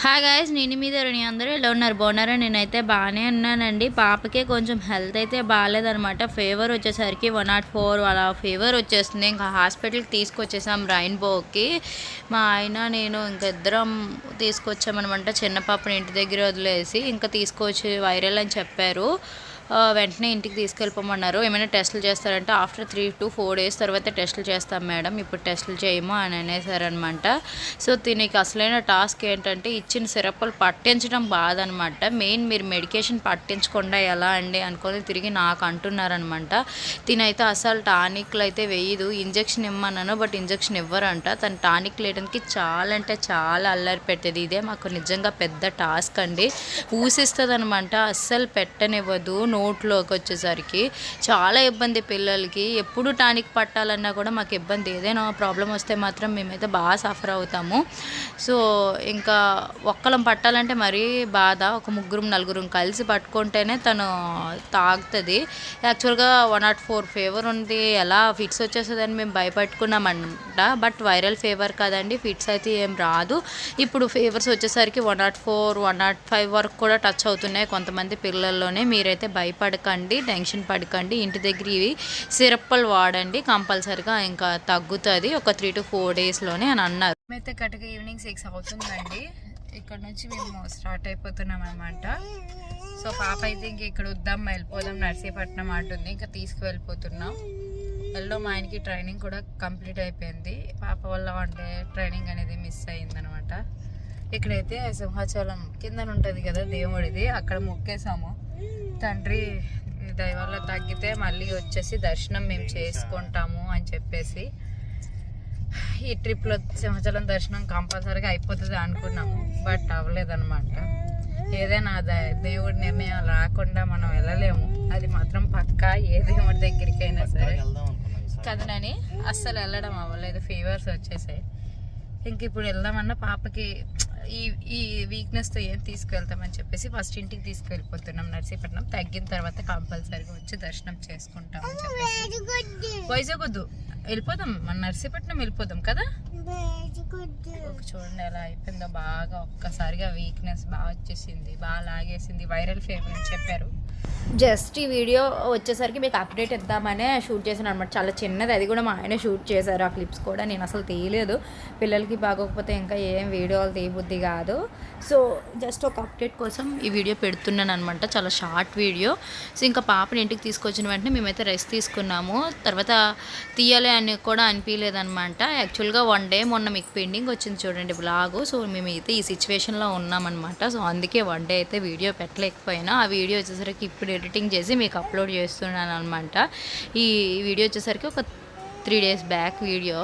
Hi guys, నేను మీ ధరణి. అందరూ ఎలా ఉన్నారు? బాగున్నారా? నేనైతే బాగానే ఉన్నానండి. పాపకే కొంచెం హెల్త్ అయితే బాగాలేదనమాట. ఫీవర్ వచ్చేసరికి 104 అలా ఫీవర్ వచ్చేస్తుంది. ఇంకా హాస్పిటల్కి తీసుకొచ్చేసాం రెయిన్బోకి. మా ఆయన నేను ఇంకా ఇద్దరం తీసుకొచ్చామనమాట. చిన్న పాపని ఇంటి దగ్గర వదిలేసి ఇంకా తీసుకొచ్చి వైరల్ అని చెప్పారు. వెంటనే ఇంటికి తీసుకెళ్ళిపోమన్నారు. ఏమైనా టెస్టులు చేస్తారంటే ఆఫ్టర్ 3 to 4 days తర్వాత టెస్టులు చేస్తాం మేడం, ఇప్పుడు టెస్టులు చేయము అని అనేసారనమాట. సో దీనికి అసలైన టాస్క్ ఏంటంటే ఇచ్చిన సిరప్లు పట్టించడం బాధ అనమాట. మెయిన్ మీరు మెడికేషన్ పట్టించకుండా ఎలా అండి అనుకొని తిరిగి నాకు అంటున్నారనమాట. తినైతే అసలు టానిక్లు అయితే వేయదు. ఇంజక్షన్ ఇమ్మన్నాను, బట్ ఇంజక్షన్ ఇవ్వరంట. తను టానిక్ లేయడానికి చాలా అంటే చాలా అల్లరి పెట్టేది. ఇదే మాకు నిజంగా పెద్ద టాస్క్ అండి. ఊసిస్తుంది అనమాట, అస్సలు పెట్టనివ్వదు నోట్లోకి వచ్చేసరికి. చాలా ఇబ్బంది పిల్లలకి. ఎప్పుడు టానిక్ పట్టాలన్నా కూడా మాకు ఇబ్బంది. ఏదైనా ప్రాబ్లం వస్తే మాత్రం మేమైతే బాగా సఫర్ అవుతాము. సో ఇంకా ఒక్కలం పట్టాలంటే మరీ బాధ. ఒక ముగ్గురం నలుగురం కలిసి పట్టుకుంటేనే తను తాగుతుంది. యాక్చువల్గా 104 ఫీవర్ ఉంది, ఎలా ఫిట్స్ వచ్చేస్తుందని మేము భయపెట్టుకున్నామంట. బట్ వైరల్ ఫీవర్ కదండి, ఫిట్స్ అయితే ఏం రాదు. ఇప్పుడు ఫీవర్స్ వచ్చేసరికి 104, 105 వరకు కూడా టచ్ అవుతున్నాయి కొంతమంది పిల్లల్లోనే. మీరైతే భయపడకండి, టెన్షన్ పడకండి. ఇంటి దగ్గర ఇవి సిరప్లు వాడండి, కంపల్సరిగా ఇంకా తగ్గుతుంది ఒక 3 to 4 డేస్లోనే అని అన్నారు. మేమైతే కరెక్ట్గా ఈవినింగ్ 6 అవుతుందండి. ఇక్కడ నుంచి మేము స్టార్ట్ అయిపోతున్నాం అనమాట. సో పాప అయితే ఇంక ఇక్కడ వద్దాం వెళ్ళిపోదాం నర్సీపట్నం అంటుంది. ఇంకా తీసుకువెళ్ళిపోతున్నాం. వెళ్ళడం మా ఆయనకి ట్రైనింగ్ కూడా కంప్లీట్ అయిపోయింది. పాప వల్ల అంటే ట్రైనింగ్ అనేది మిస్ అయిందనమాట. ఇక్కడైతే సింహాచలం కిందన ఉంటుంది కదా దేవుడిది, అక్కడ మొక్కేసాము. తండ్రి దయ వల్ల తగ్గితే మళ్ళీ వచ్చేసి దర్శనం మేము చేసుకుంటాము అని చెప్పేసి ఈ ట్రిప్లో సింహాచలం దర్శనం కంపల్సరీగా అయిపోతుంది అనుకున్నాము, బట్ అవ్వలేదన్నమాట. ఏదైనా దేవుడి నిర్ణయం రాకుండా మనం వెళ్ళలేము, అది మాత్రం పక్కా. ఏ దేవుడి దగ్గరికైనా సరే కదనని అస్సలు వెళ్ళడం అవ్వలేదు, ఫీవర్స్ వచ్చేసాయి. ఇంక ఇప్పుడు వెళ్దామన్నా పాపకి ఈ వీక్నెస్తో ఏం తీసుకువెళ్తామని చెప్పేసి ఫస్ట్ ఇంటికి తీసుకువెళ్ళిపోతున్నాం నర్సీపట్నం. తగ్గిన తర్వాత కంపల్సరీగా వచ్చి దర్శనం చేసుకుంటామని చెప్పేసి. వైజాగ్ వద్దు, వెళ్ళిపోదాం మన నర్సీపట్నం వెళ్ళిపోదాం కదా. చూడండి ఎలా అయిపోయిందో, బాగా ఒక్కసారిగా వీక్నెస్ బాగా వచ్చేసింది, బాగా లాగేసింది. వైరల్ ఫీవర్ అని చెప్పారు. జస్ట్ ఈ వీడియో వచ్చేసరికి మీకు అప్డేట్ ఇద్దామనే షూట్ చేశాను అనమాట. చాలా చిన్నది, అది కూడా మా ఆయన షూట్ చేశారు. ఆ క్లిప్స్ కూడా నేను అసలు తీయలేదు. పిల్లలకి బాగోకపోతే ఇంకా ఏం వీడియోలు తీయబుద్ధి కాదు. సో జస్ట్ ఒక అప్డేట్ కోసం ఈ వీడియో పెడుతున్నాను అనమాట. చాలా షార్ట్ వీడియో. సో ఇంకా పాపని ఇంటికి తీసుకొచ్చిన వెంటనే మేమైతే రెస్ట్ తీసుకున్నాము. తర్వాత తీయాలి అని కూడా అనిపించలేదన్నమాట. యాక్చువల్గా 1 day మొన్న మీకు పెండింగ్ వచ్చింది చూడండి బ్లాగు. సో మేమైతే ఈ సిచ్యువేషన్లో ఉన్నామన్నమాట. సో అందుకే 1 day అయితే వీడియో పెట్టలేకపోయినా, ఆ వీడియో వచ్చేసరికి ఇప్పుడు ఎడిటింగ్ చేసి మీకు అప్లోడ్ చేస్తున్నాను అనమాట. ఈ వీడియో వచ్చేసరికి ఒక 3 days బ్యాక్ వీడియో.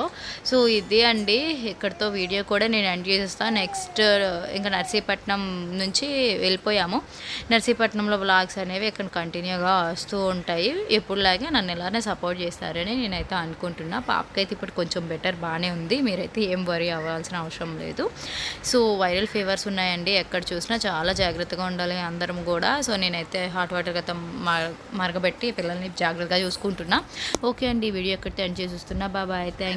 సో ఇది అండి, ఇక్కడితో వీడియో కూడా నేను ఎండ్ చేసేస్తాను. నెక్స్ట్ ఇంకా నర్సీపట్నం నుంచి వెళ్ళిపోయాము. నర్సీపట్నంలో వ్లాగ్స్ అనేవి ఇక్కడ కంటిన్యూగా వస్తూ ఉంటాయి. ఎప్పుడులాగే నన్ను ఇలానే సపోర్ట్ చేస్తారని నేనైతే అనుకుంటున్నా. పాపకైతే ఇప్పుడు కొంచెం బెటర్, బాగానే ఉంది. మీరైతే ఏం వరీ అవ్వాల్సిన అవసరం లేదు. సో వైరల్ ఫీవర్స్ ఉన్నాయండి, ఎక్కడ చూసినా చాలా జాగ్రత్తగా ఉండాలి అందరం కూడా. సో నేనైతే హాట్ వాటర్ గత మరగబెట్టి పిల్లల్ని జాగ్రత్తగా చూసుకుంటున్నా. ఓకే అండి, ఈ వీడియో ఎక్కడితే ఎండ్ చేస్తున్నా. బాబాయ్, థ్యాంక్